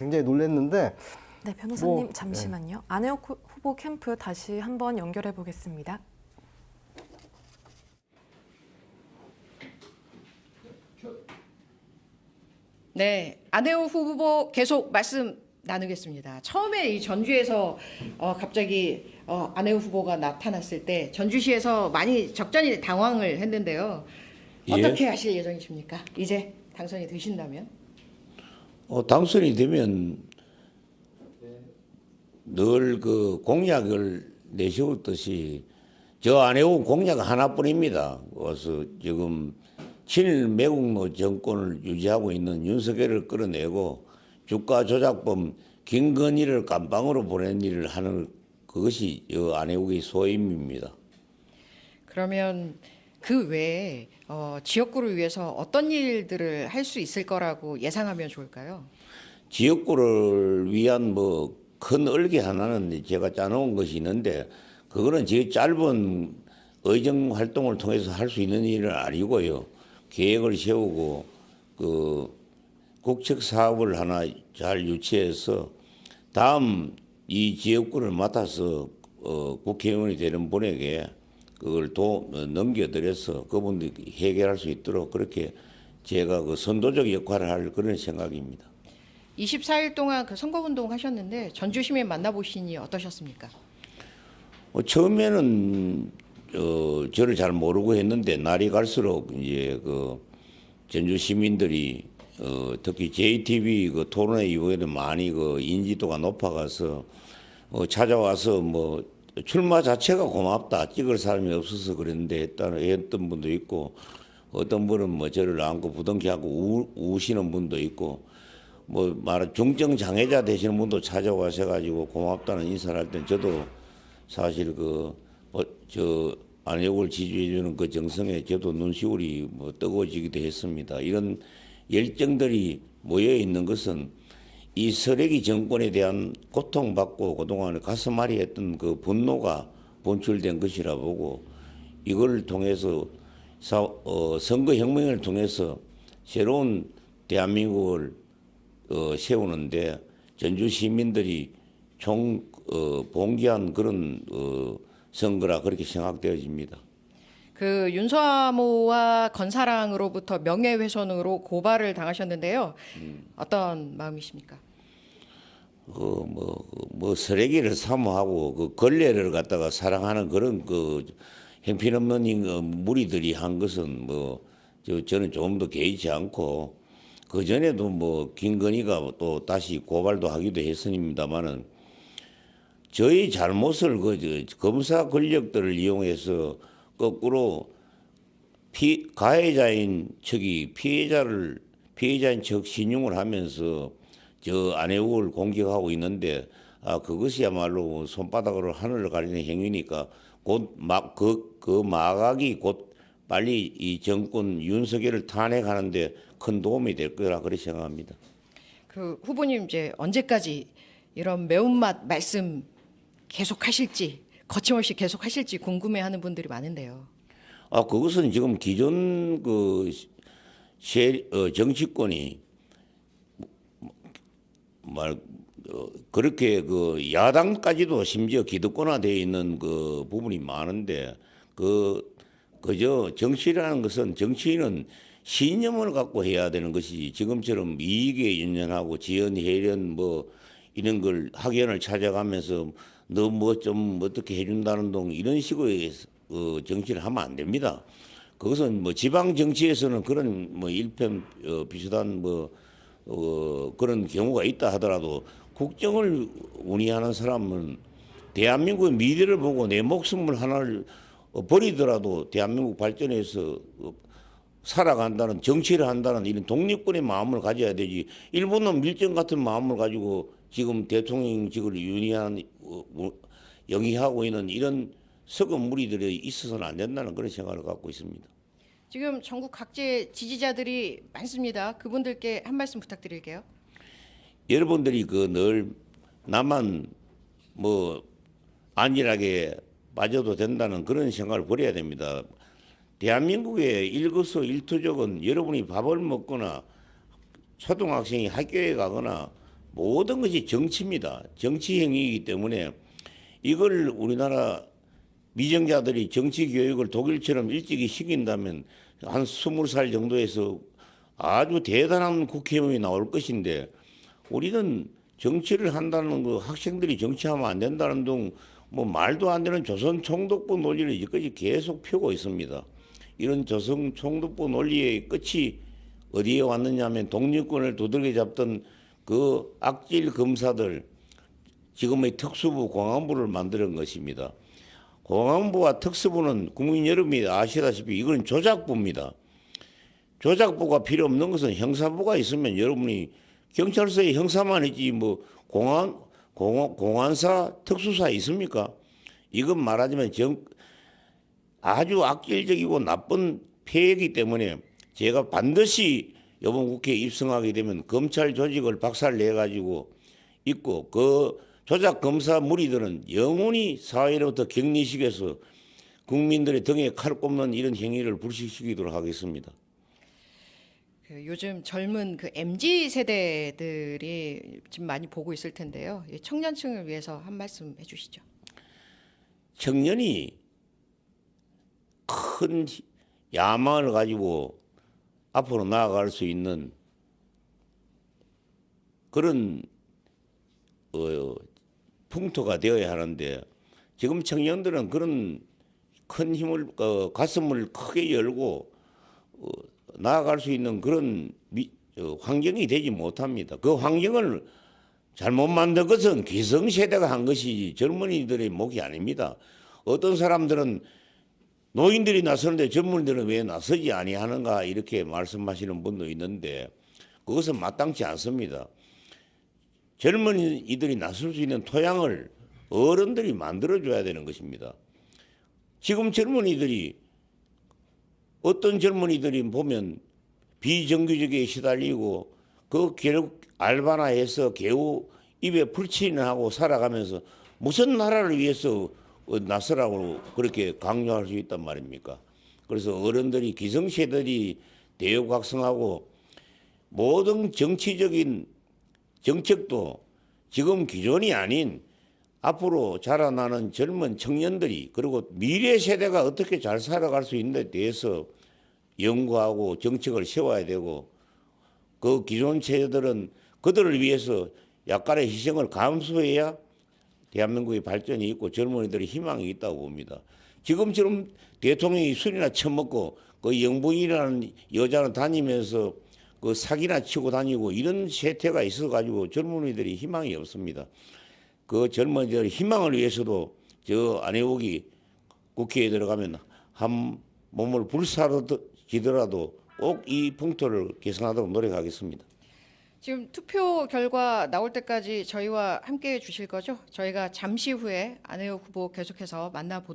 굉장히 놀랐는데 네, 변호사님 뭐, 잠시만요. 안혜욱 후보 캠프 다시 한번 연결해 보겠습니다. 네, 안혜욱 후보 계속 말씀 나누겠습니다. 처음에 이 전주에서 갑자기 안혜욱 후보가 나타났을 때 전주시에서 많이 적잖이 당황을 했는데요. 어떻게 하실 예정이십니까? 이제 당선이 되신다면? 당선이 되면 늘 그 공약을 내세웠듯이 저 안혜욱 공약 하나뿐입니다. 그래서 지금 친일 매국노 정권을 유지하고 있는 윤석열을 끌어내고 주가 조작범 김건희를 감방으로 보낸 일을 하는 그것이 안혜욱의 소임입니다. 그러면 그 외에 지역구를 위해서 어떤 일들을 할 수 있을 거라고 예상하면 좋을까요? 지역구를 위한 뭐 큰 얼개 하나는 제가 짜놓은 것이 있는데 그거는 제 짧은 의정 활동을 통해서 할 수 있는 일은 아니고요. 계획을 세우고 그 국책 사업을 하나 잘 유치해서 다음 이 지역구를 맡아서 국회의원이 되는 분에게 그걸 넘겨드려서 그분들이 해결할 수 있도록 그렇게 제가 그 선도적 역할을 할 그런 생각입니다. 24일 동안 그 선거운동 하셨는데 전주 시민 만나보시니 어떠셨습니까? 처음에는 저를 잘 모르고 했는데 날이 갈수록 이제 그 전주 시민들이 특히 JTB 그 토론회 이후에는 많이 그 인지도가 높아가서 찾아와서 뭐 출마 자체가 고맙다, 찍을 사람이 없어서 그랬는데 했던 분도 있고 어떤 분은 뭐 저를 안고 부둥켜하고 우시는 분도 있고 뭐 중증 장애자 되시는 분도 찾아와셔가지고 고맙다는 인사를 할 땐 저도 사실 저 안혜욱을 지지해주는 그 정성에 저도 눈시울이 뭐 뜨거워지기도 했습니다. 이런 열정들이 모여 있는 것은 이 서래기 정권에 대한 고통받고 그동안 가슴앓이 했던 그 분노가 분출된 것이라 보고 이걸 통해서 선거혁명을 통해서 새로운 대한민국을 세우는데 전주 시민들이 봉기한 그런 선거라 그렇게 생각되어집니다. 그 윤서모와 건사랑으로부터 명예훼손으로 고발을 당하셨는데요. 어떤 마음이십니까? 뭐 쓰레기를 사모하고 그 걸레를 갖다가 사랑하는 그런 그 형편없는 무리들이 한 것은 저는 조금 더 개의치 않고 그 전에도 뭐 김건희가 또 다시 고발도 하기도 했습니다만은 저희 잘못을 검사 권력들을 이용해서 거꾸로 가해자인 척이 피해자인 척 신용을 하면서 저 안혜욱을 공격하고 있는데 그것이야말로 손바닥으로 하늘을 가리는 행위니까 곧 그 마각이 곧 빨리 이 정권 윤석열을 탄핵하는데 큰 도움이 될 거라 그렇게 생각합니다. 그 후보님 이제 언제까지 이런 매운맛 말씀 계속 하실지 거침없이 계속 하실지 궁금해하는 분들이 많은데요. 그것은 지금 기존 정치권이 그렇게 그 야당까지도 심지어 기득권화되어 있는 그 부분이 많은데 그저 정치라는 것은 정치인은 신념을 갖고 해야 되는 것이 지금처럼 이익에 연연하고 지연 해련 뭐 이런 걸 학연을 찾아가면서 너 뭐 좀 어떻게 해준다는 동 이런 식의 정치를 하면 안 됩니다. 그것은 뭐 지방 정치에서는 그런 뭐 일편 비슷한 그런 경우가 있다 하더라도 국정을 운이하는 사람은 대한민국의 미래를 보고 내 목숨을 하나를 버리더라도 대한민국 발전에서 살아간다는 정치를 한다는 이런 독립권의 마음을 가져야 되지 일본은 밀정 같은 마음을 가지고 지금 대통령직을 영위하고 있는 이런 썩은 무리들이 있어서는 안 된다는 그런 생각을 갖고 있습니다. 지금 전국 각지의 지지자들이 많습니다. 그분들께 한 말씀 부탁드릴게요. 여러분들이 늘 나만 안일하게 빠져도 된다는 그런 생각을 버려야 됩니다. 대한민국의 일거수일투족은 여러분이 밥을 먹거나 초등학생이 학교에 가거나 모든 것이 정치입니다. 정치 행위이기 때문에 이걸 우리나라 미정자들이 정치 교육을 독일처럼 일찍이 시킨다면 한 20살 정도에서 아주 대단한 국회의원이 나올 것인데 우리는 정치를 한다는 거 학생들이 정치하면 안 된다는 등 뭐 말도 안 되는 조선 총독부 논리를 이제까지 계속 펴고 있습니다. 이런 조선 총독부 논리의 끝이 어디에 왔느냐 하면 독립군을 두들겨 잡던 그 악질 검사들 지금의 특수부 공안부를 만드는 것입니다. 공안부와 특수부는 국민 여러분이 아시다시피 이건 조작부입니다. 조작부가 필요 없는 것은 형사부가 있으면 여러분이 경찰서에 형사만 있지 뭐 공안사 특수사 있습니까? 이건 말하자면 아주 악질적이고 나쁜 폐해이기 때문에 제가 반드시 이번 국회에 입성하게 되면 검찰 조직을 박살내가지고 있고 그 조작 검사 무리들은 영원히 사회로부터 격리시켜서 국민들의 등에 칼 꼽는 이런 행위를 불식시키도록 하겠습니다. 요즘 젊은 그 MZ 세대들이 지금 많이 보고 있을 텐데요. 이 청년층을 위해서 한 말씀 해주시죠. 청년이 큰 야망을 가지고 앞으로 나아갈 수 있는 그런 풍토가 되어야 하는데 지금 청년들은 그런 큰 힘을 가슴을 크게 열고 나아갈 수 있는 그런 환경이 되지 못합니다. 그 환경을 잘못 만든 것은 기성세대가 한 것이 젊은이들의 몫이 아닙니다. 어떤 사람들은 노인들이 나서는데 젊은이들은 왜 나서지 아니하는가 이렇게 말씀하시는 분도 있는데 그것은 마땅치 않습니다. 젊은이들이 나설 수 있는 토양을 어른들이 만들어줘야 되는 것입니다. 지금 젊은이들이 어떤 젊은이들이 보면 비정규직에 시달리고 그 결국 알바나 해서 겨우 입에 풀칠이나 하고 살아가면서 무슨 나라를 위해서 나서라고 그렇게 강요할 수 있단 말입니까? 그래서 어른들이 기성세대들이 대역각성하고 모든 정치적인 정책도 지금 기존이 아닌 앞으로 자라나는 젊은 청년들이 그리고 미래 세대가 어떻게 잘 살아갈 수 있는 데 대해서 연구하고 정책을 세워야 되고 그 기존 세대들은 그들을 위해서 약간의 희생을 감수해야 대한민국의 발전이 있고 젊은이들의 희망이 있다고 봅니다. 지금처럼 대통령이 술이나 처먹고 그 영부인이라는 여자는 다니면서 그 사기나 치고 다니고 이런 세태가 있어가지고 젊은이들이 희망이 없습니다. 그 젊은이들의 희망을 위해서도 저 안혜욱이 국회에 들어가면 한 몸을 불사르기더라도 꼭 이 풍토를 개선하도록 노력하겠습니다. 지금 투표 결과 나올 때까지 저희와 함께해 주실 거죠? 저희가 잠시 후에 안혜욱 후보 계속해서 만나보도록